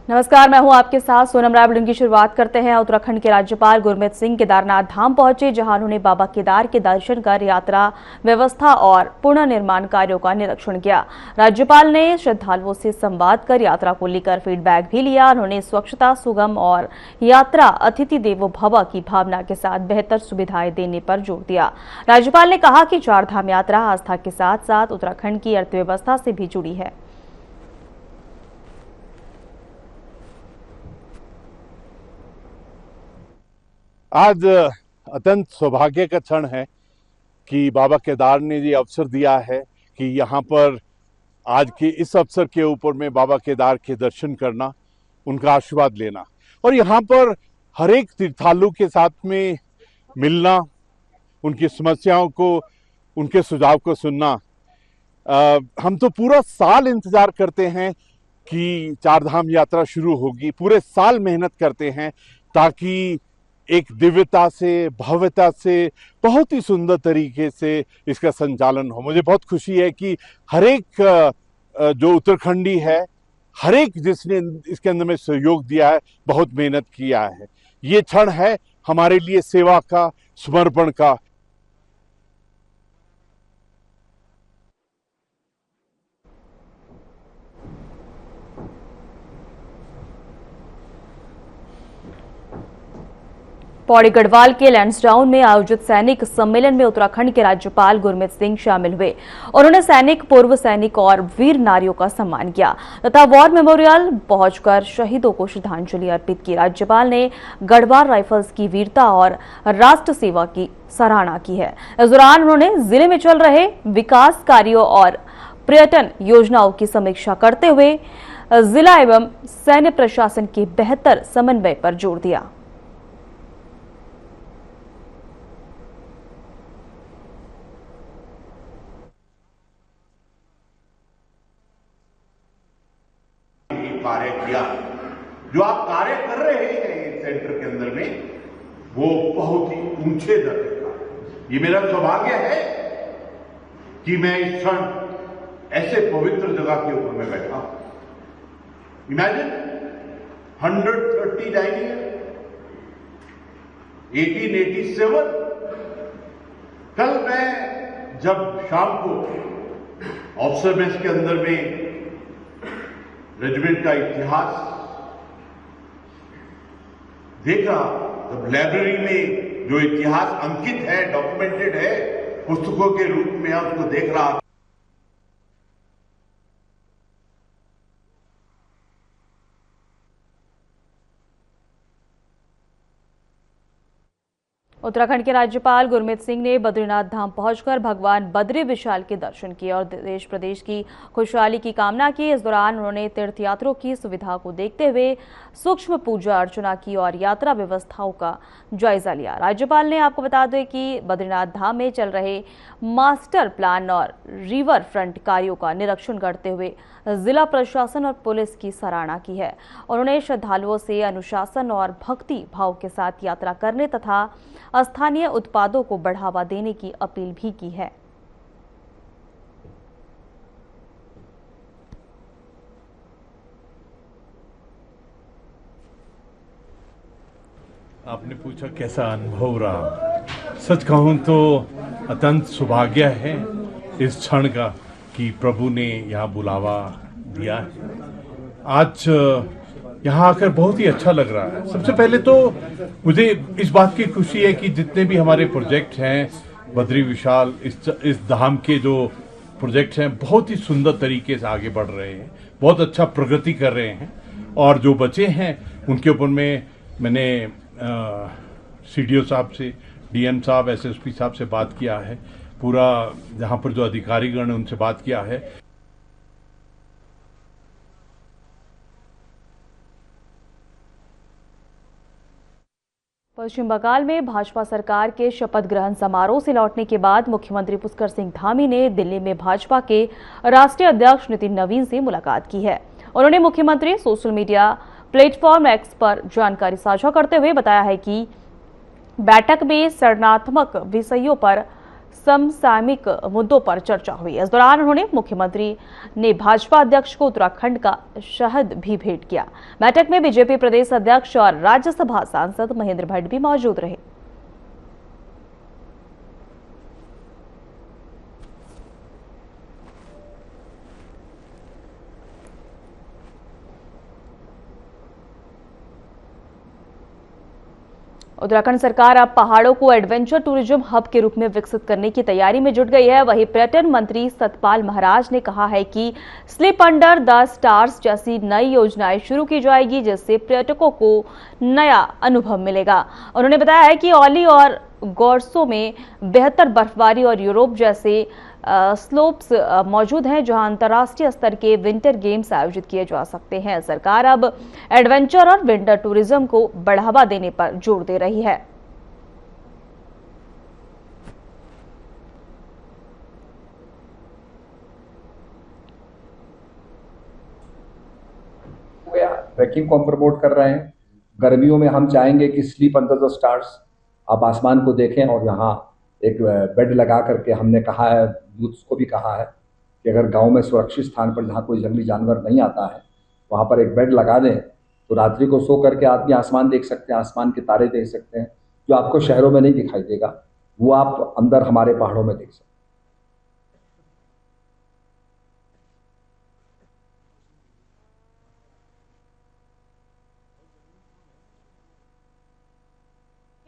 नमस्कार, मैं हूं आपके साथ सोनम राय। बुलेटिन की शुरुआत करते हैं। उत्तराखंड के राज्यपाल गुरमीत सिंह केदारनाथ धाम पहुंचे, जहां उन्होंने बाबा केदार के दर्शन कर यात्रा व्यवस्था और पुनर्निर्माण कार्यों का निरीक्षण किया। राज्यपाल ने श्रद्धालुओं से संवाद कर यात्रा को लेकर फीडबैक भी लिया। उन्होंने स्वच्छता, सुगम और यात्रा अतिथि देवो भव की भावना के साथ बेहतर सुविधाएं देने पर जोर दिया। राज्यपाल ने कहा कि चारधाम यात्रा आस्था के साथ साथ उत्तराखंड की अर्थव्यवस्था से भी जुड़ी है। आज अत्यंत सौभाग्य का क्षण है कि बाबा केदार ने ये अवसर दिया है कि यहाँ पर आज के इस अवसर के ऊपर में बाबा केदार के दर्शन करना, उनका आशीर्वाद लेना और यहाँ पर हर एक तीर्थालु के साथ में मिलना, उनकी समस्याओं को, उनके सुझाव को सुनना। हम तो पूरा साल इंतजार करते हैं कि चारधाम यात्रा शुरू होगी, पूरे साल मेहनत करते हैं ताकि एक दिव्यता से, भव्यता से, बहुत ही सुंदर तरीके से इसका संचालन हो। मुझे बहुत खुशी है कि हर एक जो उत्तराखंडी है, हर एक जिसने इसके अंदर में सहयोग दिया है, बहुत मेहनत किया है। ये क्षण है हमारे लिए सेवा का, समर्पण का। पौड़ी गढ़वाल के लैंसडाउन में आयोजित सैनिक सम्मेलन में उत्तराखंड के राज्यपाल गुरमीत सिंह शामिल हुए। उन्होंने सैनिक, पूर्व सैनिक और वीर नारियों का सम्मान किया तथा वॉर मेमोरियल पहुंचकर शहीदों को श्रद्धांजलि अर्पित की। राज्यपाल ने गढ़वाल राइफल्स की वीरता और राष्ट्र सेवा की सराहना की है। इस दौरान उन्होंने जिले में चल रहे विकास कार्यों और पर्यटन योजनाओं की समीक्षा करते हुए जिला एवं सैन्य प्रशासन के बेहतर समन्वय पर जोर दिया। कार्य किया, जो आप कार्य कर रहे हैं सेंटर के अंदर में, वो बहुत ही ऊंचे दर्जे का। ये मेरा सौभाग्य है कि मैं इस क्षण ऐसे पवित्र जगह के ऊपर में बैठा हूं। Imagine 139 year 1887। कल मैं जब शाम को ऑफिसर मेस के अंदर में रेजिमेंट का इतिहास देखा, तब लाइब्रेरी में जो इतिहास अंकित है, डॉक्यूमेंटेड है, पुस्तकों के रूप में उसको देख रहा था। उत्तराखंड के राज्यपाल गुरमीत सिंह ने बद्रीनाथ धाम पहुंचकर भगवान बद्री विशाल के दर्शन किए और देश प्रदेश की खुशहाली की कामना की। इस दौरान उन्होंने तीर्थयात्रियों की सुविधा को देखते हुए सूक्ष्म पूजा अर्चना की और यात्रा व्यवस्थाओं का जायजा लिया। राज्यपाल ने आपको बता दें कि बद्रीनाथ धाम में चल रहे मास्टर प्लान और रिवर फ्रंट कार्यों का निरीक्षण करते हुए जिला प्रशासन और पुलिस की सराहना की है। उन्होंने श्रद्धालुओं से अनुशासन और भक्ति भाव के साथ यात्रा करने तथा स्थानीय उत्पादों को बढ़ावा देने की अपील भी की है। आपने पूछा कैसा अनुभव रहा। सच कहूं तो अत्यंत सौभाग्य है इस क्षण का कि प्रभु ने यहाँ बुलावा दिया है। आज यहाँ आकर बहुत ही अच्छा लग रहा है। सबसे पहले तो मुझे इस बात की खुशी है कि जितने भी हमारे प्रोजेक्ट हैं, बद्री विशाल, इस धाम के जो प्रोजेक्ट्स हैं, बहुत ही सुंदर तरीके से आगे बढ़ रहे हैं, बहुत अच्छा प्रगति कर रहे हैं। और जो बचे हैं उनके ऊपर में मैंने सीडीओ साहब से, डीएम साहब, एसएसपी साहब से बात किया है, पूरा यहाँ पर जो अधिकारीगण है उनसे बात किया है। पश्चिम बंगाल में भाजपा सरकार के शपथ ग्रहण समारोह से लौटने के बाद मुख्यमंत्री पुष्कर सिंह धामी ने दिल्ली में भाजपा के राष्ट्रीय अध्यक्ष नितिन नवीन से मुलाकात की है। उन्होंने मुख्यमंत्री सोशल मीडिया प्लेटफॉर्म एक्स पर जानकारी साझा करते हुए बताया है कि बैठक में संरचनात्मक विषयों पर समसामयिक मुद्दों पर चर्चा हुई। इस दौरान उन्होंने मुख्यमंत्री ने भाजपा अध्यक्ष को उत्तराखंड का शहद भी भेंट किया। बैठक में बीजेपी प्रदेश अध्यक्ष और राज्यसभा सांसद महेंद्र भट्ट भी मौजूद रहे। उत्तराखंड सरकार अब पहाड़ों को एडवेंचर टूरिज्म हब के रूप में विकसित करने की तैयारी में जुट गई है। वहीं पर्यटन मंत्री सतपाल महाराज ने कहा है कि स्लीप अंडर द स्टार्स जैसी नई योजनाएं शुरू की जाएगी, जिससे पर्यटकों को नया अनुभव मिलेगा। उन्होंने बताया है कि औली और गौरसो में बेहतर बर्फबारी और यूरोप जैसे स्लोप्स मौजूद हैं, जहां अंतर्राष्ट्रीय स्तर के विंटर गेम्स आयोजित किए जा सकते हैं। सरकार अब एडवेंचर और विंटर टूरिज्म को बढ़ावा देने पर जोर दे रही है। ट्रैकिंग को हम प्रमोट कर रहे हैं। गर्मियों में हम चाहेंगे कि स्लीप अंडर द स्टार्स, आप आसमान को देखें, और यहाँ एक बेड लगा करके हमने कहा है, यूथ को भी कहा है कि अगर गांव में सुरक्षित स्थान पर जहाँ कोई जंगली जानवर नहीं आता है वहाँ पर एक बेड लगा दें तो रात्रि को सो करके आदमी आसमान देख सकते हैं, आसमान के तारे देख सकते हैं, जो आपको शहरों में नहीं दिखाई देगा, वो आप अंदर हमारे पहाड़ों में देख सकते हैं।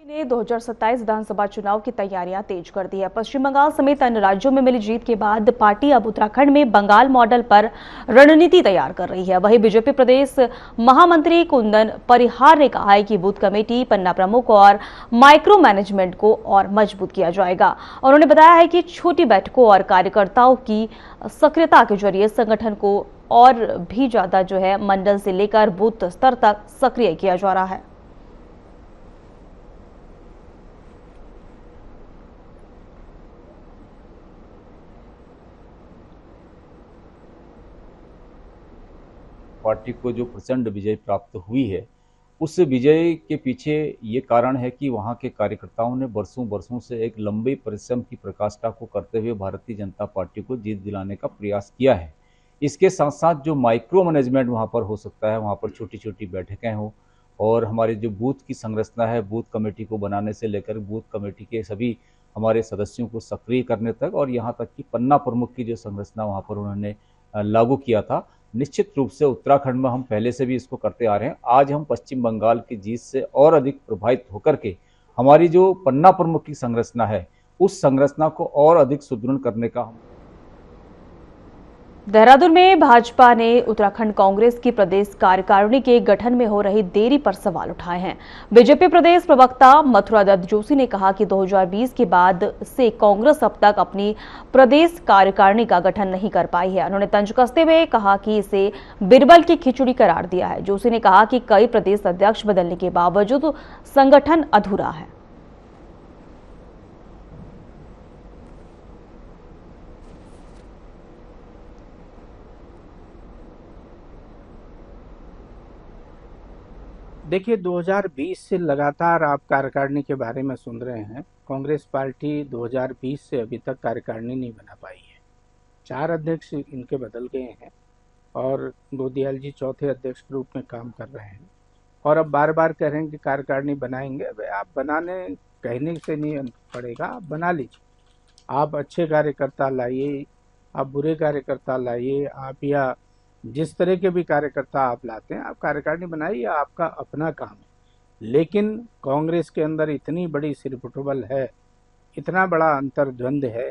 ने 2027 विधानसभा चुनाव की तैयारियां तेज कर दी है। पश्चिम बंगाल समेत अन्य राज्यों में मिली जीत के बाद पार्टी अब उत्तराखंड में बंगाल मॉडल पर रणनीति तैयार कर रही है। वहीं बीजेपी प्रदेश महामंत्री कुंदन परिहार ने कहा है कि बूथ कमेटी, पन्ना प्रमुख और माइक्रो मैनेजमेंट को और मजबूत किया जाएगा। उन्होंने बताया है कि छोटी बैठकों और कार्यकर्ताओं की सक्रियता के जरिए संगठन को और भी ज्यादा मंडल से लेकर बूथ स्तर तक सक्रिय किया जा रहा है। पार्टी को जो प्रचंड विजय प्राप्त हुई है, उस विजय के पीछे ये कारण है कि वहाँ के कार्यकर्ताओं ने वर्षों से एक लंबे परिश्रम की प्रकाष्ठा को करते हुए भारतीय जनता पार्टी को जीत दिलाने का प्रयास किया है। इसके साथ साथ जो माइक्रो मैनेजमेंट वहाँ पर हो सकता है, वहाँ पर छोटी छोटी बैठकें हों, और हमारे जो बूथ की संरचना है, बूथ कमेटी को बनाने से लेकर बूथ कमेटी के सभी हमारे सदस्यों को सक्रिय करने तक, और यहाँ तक कि पन्ना प्रमुख की जो संरचना वहाँ पर उन्होंने लागू किया था, निश्चित रूप से उत्तराखंड में हम पहले से भी इसको करते आ रहे हैं। आज हम पश्चिम बंगाल की जीत से और अधिक प्रभावित होकर के हमारी जो पन्ना प्रमुख की संरचना है, उस संरचना को और अधिक सुदृढ़ करने का देहरादून में भाजपा ने उत्तराखंड कांग्रेस की प्रदेश कार्यकारिणी के गठन में हो रही देरी पर सवाल उठाए हैं। बीजेपी प्रदेश प्रवक्ता मथुरा दत्त जोशी ने कहा कि 2020 के बाद से कांग्रेस अब तक अपनी प्रदेश कार्यकारिणी का गठन नहीं कर पाई है। उन्होंने तंज कसते हुए कहा कि इसे बिरबल की खिचड़ी करार दिया है। जोशी ने कहा कि कई प्रदेश अध्यक्ष बदलने के बावजूद संगठन अधूरा है। देखिए, 2020 से लगातार आप कार्यकारिणी के बारे में सुन रहे हैं। कांग्रेस पार्टी 2020 से अभी तक कार्यकारिणी नहीं बना पाई है। 4 अध्यक्ष इनके बदल गए हैं और गोदियाल जी चौथे अध्यक्ष के रूप में काम कर रहे हैं, और अब बार बार कह रहे हैं कि कार्यकारिणी बनाएंगे। आप बनाने कहने से नहीं पड़ेगा, आप बना लीजिए। आप अच्छे कार्यकर्ता लाइए, आप बुरे कार्यकर्ता लाइए, आप या जिस तरह के भी कार्यकर्ता आप लाते हैं, आप कार्यकारिणी बनाइए, आपका अपना काम है। लेकिन कांग्रेस के अंदर इतनी बड़ी सिरपुटबल है, इतना बड़ा अंतर्द्वंद है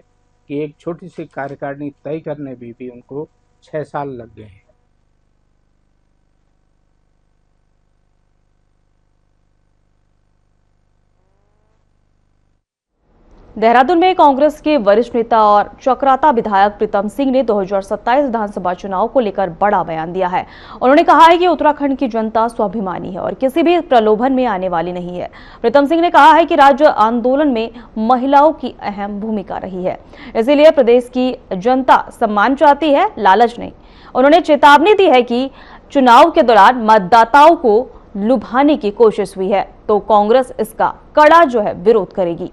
कि एक छोटी सी कार्यकारिणी तय करने में भी उनको 6 साल लग गए हैं। देहरादून में कांग्रेस के वरिष्ठ नेता और चक्राता विधायक प्रीतम सिंह ने 2027 विधानसभा चुनाव को लेकर बड़ा बयान दिया है। उन्होंने कहा है कि उत्तराखंड की जनता स्वाभिमानी है और किसी भी प्रलोभन में आने वाली नहीं है। प्रीतम सिंह ने कहा है कि राज्य आंदोलन में महिलाओं की अहम भूमिका रही है, इसीलिए प्रदेश की जनता सम्मान चाहती है, लालच नहीं। उन्होंने चेतावनी दी है कि चुनाव के दौरान मतदाताओं को लुभाने की कोशिश हुई है तो कांग्रेस इसका कड़ा विरोध करेगी।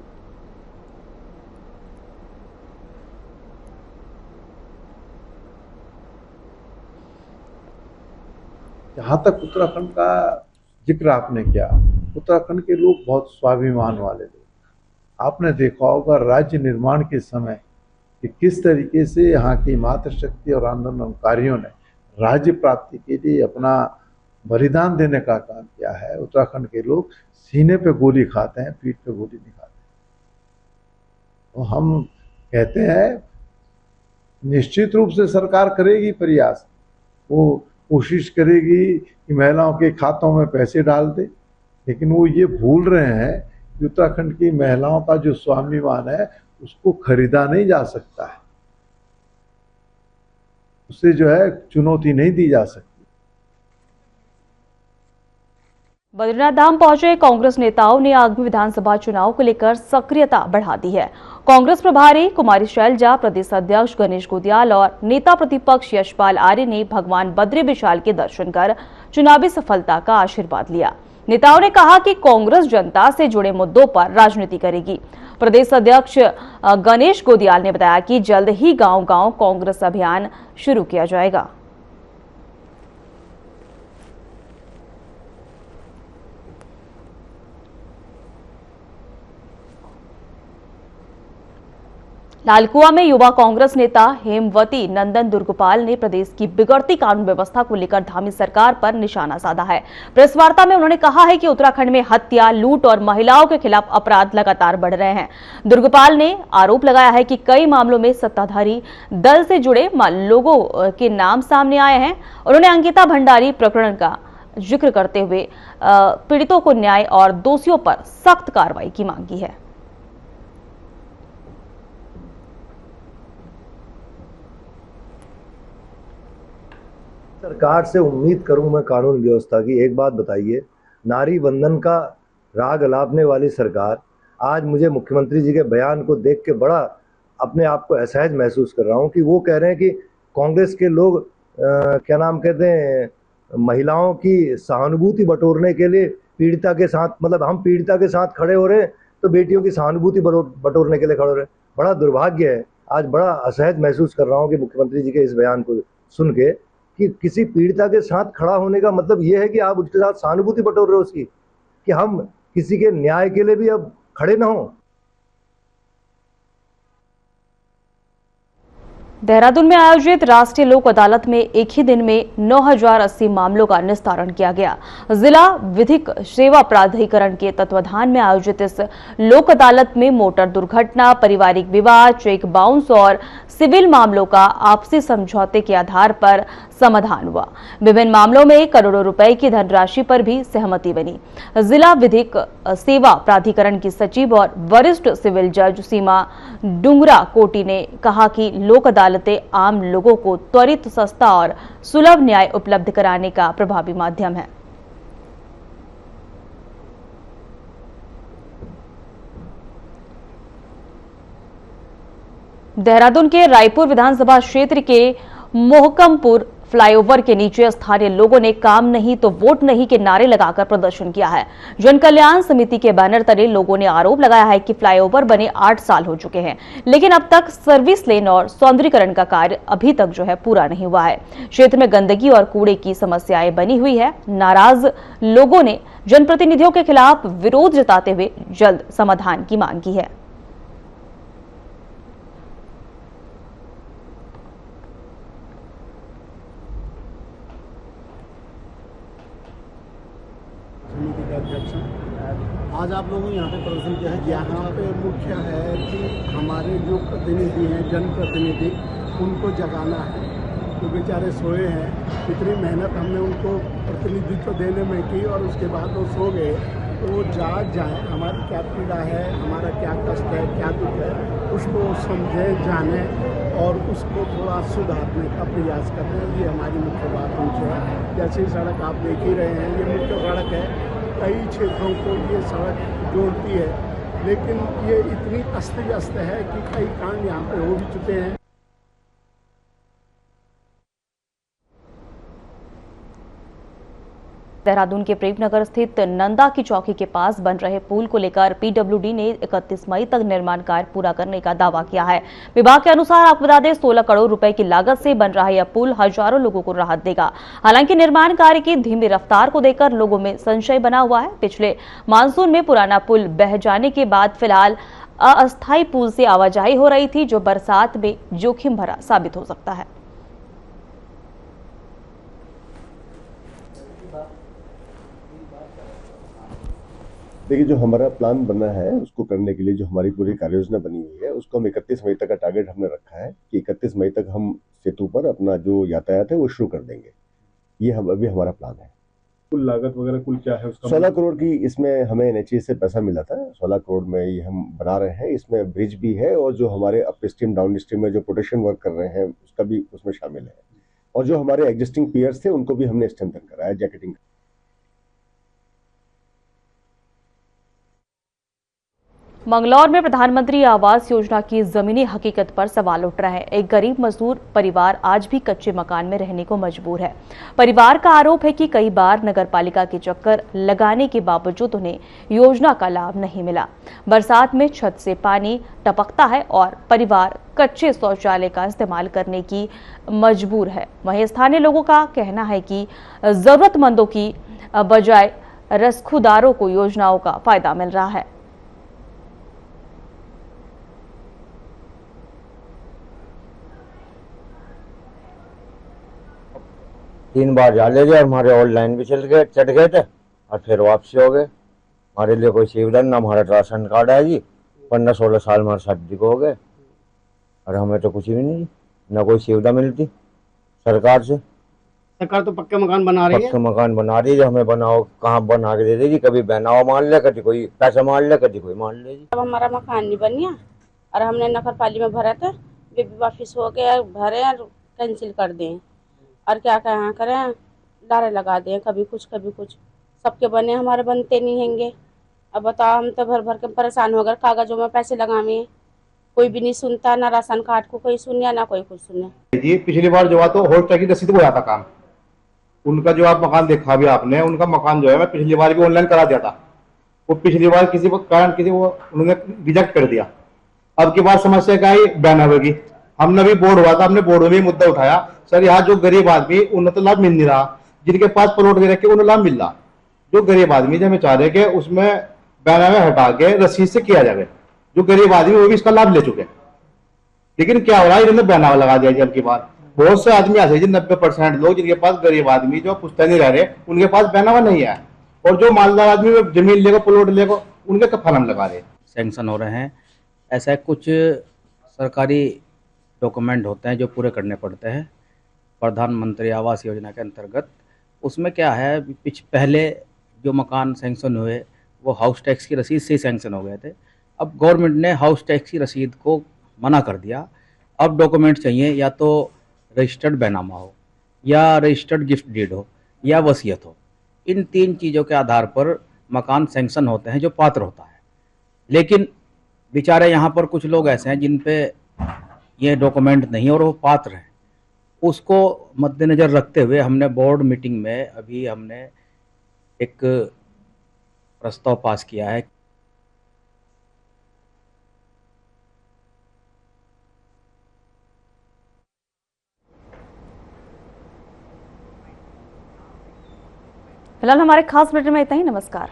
जहाँ तक उत्तराखंड का जिक्र आपने किया, उत्तराखंड के लोग बहुत स्वाभिमान वाले लोग। आपने देखा होगा राज्य निर्माण के समय कि किस तरीके से यहाँ की मातृशक्ति और आंदोलनकारियों ने राज्य प्राप्ति के लिए अपना बलिदान देने का काम किया है। उत्तराखंड के लोग सीने पे गोली खाते हैं, पीठ पे गोली नहीं खाते। तो हम कहते हैं निश्चित रूप से सरकार करेगी प्रयास, वो कोशिश करेगी कि महिलाओं के खातों में पैसे डाल दे, लेकिन वो ये भूल रहे हैं कि उत्तराखंड की महिलाओं का जो स्वाभिमान है उसको खरीदा नहीं जा सकता है, उससे जो है चुनौती नहीं दी जा सकती। बद्रीनाथ धाम पहुंचे कांग्रेस नेताओं ने आगामी विधानसभा चुनाव को लेकर सक्रियता बढ़ा दी है। कांग्रेस प्रभारी कुमारी शैलजा, प्रदेश अध्यक्ष गणेश गोदियाल और नेता प्रतिपक्ष यशपाल आर्य ने भगवान बद्री विशाल के दर्शन कर चुनावी सफलता का आशीर्वाद लिया। नेताओं ने कहा कि कांग्रेस जनता से जुड़े मुद्दों पर राजनीति करेगी। प्रदेश अध्यक्ष गणेश गोदियाल ने बताया कि जल्द ही गांव-गांव कांग्रेस अभियान शुरू किया जाएगा। लालकुआ में युवा कांग्रेस नेता हेमवती नंदन दुर्गपाल ने प्रदेश की बिगड़ती कानून व्यवस्था को लेकर धामी सरकार पर निशाना साधा है। प्रेस वार्ता में उन्होंने कहा है कि उत्तराखंड में हत्या, लूट और महिलाओं के खिलाफ अपराध लगातार बढ़ रहे हैं। दुर्गपाल ने आरोप लगाया है कि कई मामलों में सत्ताधारी दल से जुड़े लोगों के नाम सामने आए हैं। उन्होंने अंकिता भंडारी प्रकरण का जिक्र करते हुए पीड़ितों को न्याय और दोषियों पर सख्त कार्रवाई की मांग की है। सरकार से उम्मीद करूं मैं कानून व्यवस्था की, एक बात बताइए, नारी बंधन का राग अलापने वाली सरकार, आज मुझे मुख्यमंत्री जी के बयान को देख के बड़ा अपने आप को असहज महसूस कर रहा हूं कि वो कह रहे हैं कि कांग्रेस के लोग क्या नाम कहते हैं, महिलाओं की सहानुभूति बटोरने के लिए पीड़िता के साथ, मतलब हम पीड़िता के साथ खड़े हो रहे हैं तो बेटियों की सहानुभूति बटोरने के लिए खड़े हो रहे हैं। बड़ा दुर्भाग्य है, आज बड़ा असहज महसूस कर रहा हूँ कि मुख्यमंत्री जी के इस बयान को सुन के कि किसी पीड़िता के साथ खड़ा होने का मतलब ये है कि आप उसके साथ सहानुभूति बटोर रहे हो उसकी, कि हम किसी के न्याय के लिए भी अब खड़े ना हो। देहरादून में आयोजित राष्ट्रीय लोक अदालत में एक ही दिन में 9080 मामलों का निस्तारण किया गया। जिला विधिक सेवा प्राधिकरण के तत्वाधान में आयोजित इस लोक अदालत में मोटर दुर्घटना, पारिवारिक विवाद, चेक बाउंस और सिविल मामलों का आपसी समझौते के आधार पर समाधान हुआ। विभिन्न मामलों में करोड़ों रुपए की धनराशि पर भी सहमति बनी। जिला विधिक सेवा प्राधिकरण की सचिव और वरिष्ठ सिविल जज सीमा डुंगरा कोटी ने कहा कि लोक अदालतें आम लोगों को त्वरित, सस्ता और सुलभ न्याय उपलब्ध कराने का प्रभावी माध्यम है। देहरादून के रायपुर विधानसभा क्षेत्र के मोहकमपुर फ्लाईओवर के नीचे स्थानीय लोगों ने काम नहीं तो वोट नहीं के नारे लगाकर प्रदर्शन किया है। जन कल्याण समिति के बैनर तले लोगों ने आरोप लगाया है कि फ्लाईओवर बने 8 साल हो चुके हैं, लेकिन अब तक सर्विस लेन और सौंदर्यीकरण का कार्य अभी तक पूरा नहीं हुआ है। क्षेत्र में गंदगी और कूड़े की समस्याएं बनी हुई है। नाराज लोगों ने जनप्रतिनिधियों के खिलाफ विरोध जताते हुए जल्द समाधान की मांग की है। आज आप लोगों ने यहाँ पे प्रदर्शन किया है। यहाँ पे मुख्य है कि हमारे जो प्रतिनिधि हैं, जनप्रतिनिधि, उनको जगाना है। तो बेचारे सोए हैं, इतनी मेहनत हमने उनको प्रतिनिधित्व देने में की और उसके बाद वो सो गए, तो वो जाग जाएं, हमारी क्या पीड़ा है, हमारा क्या कष्ट है, क्या दुख है, उसको समझें, जानें और उसको थोड़ा सुधारने का प्रयास करें। ये हमारी मुख्य बात उनसे है। जैसे सड़क आप देख ही रहे हैं, ये मुख्य सड़क है, कई क्षेत्रों को ये सड़क जोड़ती है, लेकिन ये इतनी अस्त व्यस्त है कि कई कांड यहाँ पे हो भी चुके हैं। देहरादून के प्रेमनगर स्थित नंदा की चौकी के पास बन रहे पुल को लेकर पीडब्ल्यूडी ने 31 मई तक निर्माण कार्य पूरा करने का दावा किया है। विभाग के अनुसार आपको बता दें 16 करोड़ रुपए की लागत से बन रहा यह पुल हजारों लोगों को राहत देगा। हालांकि निर्माण कार्य की धीमी रफ्तार को देखकर लोगों में संशय बना हुआ है। पिछले मानसून में पुराना पुल बह जाने के बाद फिलहाल अस्थायी पुल से आवाजाही हो रही थी, जो बरसात में जोखिम भरा साबित हो सकता है। देखिए, जो हमारा प्लान बना है उसको करने के लिए जो हमारी पूरी कार्ययोजना बनी हुई है उसको हम 31 मई तक का टारगेट हमने रखा है कि 31 मई तक हम सेतु पर अपना जो यातायात है वो शुरू कर देंगे। ये अभी हमारा प्लान है। कुल लागत वगैरह कुल क्या है उसका? 16 करोड़ की इसमें हमें NHAI से पैसा मिला था। 16 करोड़ में ये हम बना रहे हैं। इसमें ब्रिज भी है और जो हमारे अप स्ट्रीम डाउन स्ट्रीम में जो प्रोटेक्शन वर्क कर रहे हैं उसका भी उसमें शामिल है। और जो हमारे एग्जिस्टिंग पियर्स थे उनको भी हमने स्ट्रेंथन कराया, जैकेटिंग। मंगलौर में प्रधानमंत्री आवास योजना की जमीनी हकीकत पर सवाल उठ रहे हैं। एक गरीब मजदूर परिवार आज भी कच्चे मकान में रहने को मजबूर है। परिवार का आरोप है कि कई बार नगरपालिका के चक्कर लगाने के बावजूद उन्हें योजना का लाभ नहीं मिला। बरसात में छत से पानी टपकता है और परिवार कच्चे शौचालय का इस्तेमाल करने की मजबूर है। वहीं स्थानीय लोगों का कहना है कि जरूरतमंदों की बजाय रसखुदारों को योजनाओं का फायदा मिल रहा है। तीन बार जा ले गए, हमारे ऑनलाइन भी चढ़ गए थे और फिर वापसी हो गए। हमारे लिए कोई सुविधा ना, हमारा राशन कार्ड है जी, 15-16 साल हमारे शादी को हो गए और हमें तो कुछ भी नहीं, ना कोई सुविधा मिलती सरकार से। सरकार तो पक्के मकान बना रही है, पक्के मकान बना रही है, हमें बनाओ कहाँ बना के दे देगी। कभी बनाओ मान ले, कभी कोई पैसा मान ले, कभी कोई मान ले जी। अब हमारा मकान नहीं बन गया और हमने नगर पालिका में भरा था, वापिस हो गया, भरे और कैंसिल कर दें और क्या कहाँ करें, लारे लगा दें, कभी कुछ सबके बने, हमारे बनते नहीं हैंगे। अब बताओ, हम तो भर भर के परेशान हो गए, कागजों में पैसे लगावे, कोई भी नहीं सुनता, ना राशन कार्ड को कोई सुनिया ना कोई कुछ सुने जी। पिछली बार जो तो हॉस्टल की रसीद को था काम, उनका जो आप मकान देखा भी आपने, उनका मकान जो है मैं पिछली बार भी ऑनलाइन करा दिया था। वो पिछली बार किसी को कारण उन्होंने रिजेक्ट कर दिया। अब की बार समस्या क्या है, बैन होगी। हमने भी बोर्ड हुआ था, हमने बोर्ड में भी मुद्दा उठाया, सर यहाँ जो गरीब आदमी उन्हें तो लाभ मिल नहीं रहा, जिनके पास प्लॉट भी रखे उन्हें लाभ मिल रहा। जो गरीब आदमी हमें चाह रहे कि उसमें बैनर में हटा के रसीद से किया जाए, जो गरीब आदमी वो भी इसका लाभ ले चुके। लेकिन क्या हो रहा है, इन्होंने बैनर लगा दिया। जब की बात बहुत से आदमी ऐसे 90% लोग जिनके पास गरीब आदमी जो पुश्तैनी नहीं रह रहे, उनके पास बैनर नहीं है, और जो मालदार आदमी जमीन लेगा प्लॉट लेगा उनके कफालम लगा रहे। सैंक्शन हो रहे हैं, ऐसा कुछ सरकारी डॉक्यूमेंट होते हैं जो पूरे करने पड़ते हैं प्रधानमंत्री आवास योजना के अंतर्गत। उसमें क्या है, पहले जो मकान सैंक्शन हुए वो हाउस टैक्स की रसीद से ही सैंक्शन हो गए थे। अब गवर्नमेंट ने हाउस टैक्स की रसीद को मना कर दिया। अब डॉक्यूमेंट चाहिए, या तो रजिस्टर्ड बैनामा हो, या रजिस्टर्ड गिफ्ट डीड हो, या वसीयत हो। इन 3 चीज़ों के आधार पर मकान सैंक्शन होते हैं जो पात्र होता है। लेकिन बेचारे यहाँ पर कुछ लोग ऐसे हैं जिन पे ये डॉक्यूमेंट नहीं और वो पात्र हैं। उसको मद्देनज़र रखते हुए हमने बोर्ड मीटिंग में अभी हमने एक प्रस्ताव पास किया है। फिलहाल हमारे खास बुलेटिन में इतना ही। नमस्कार।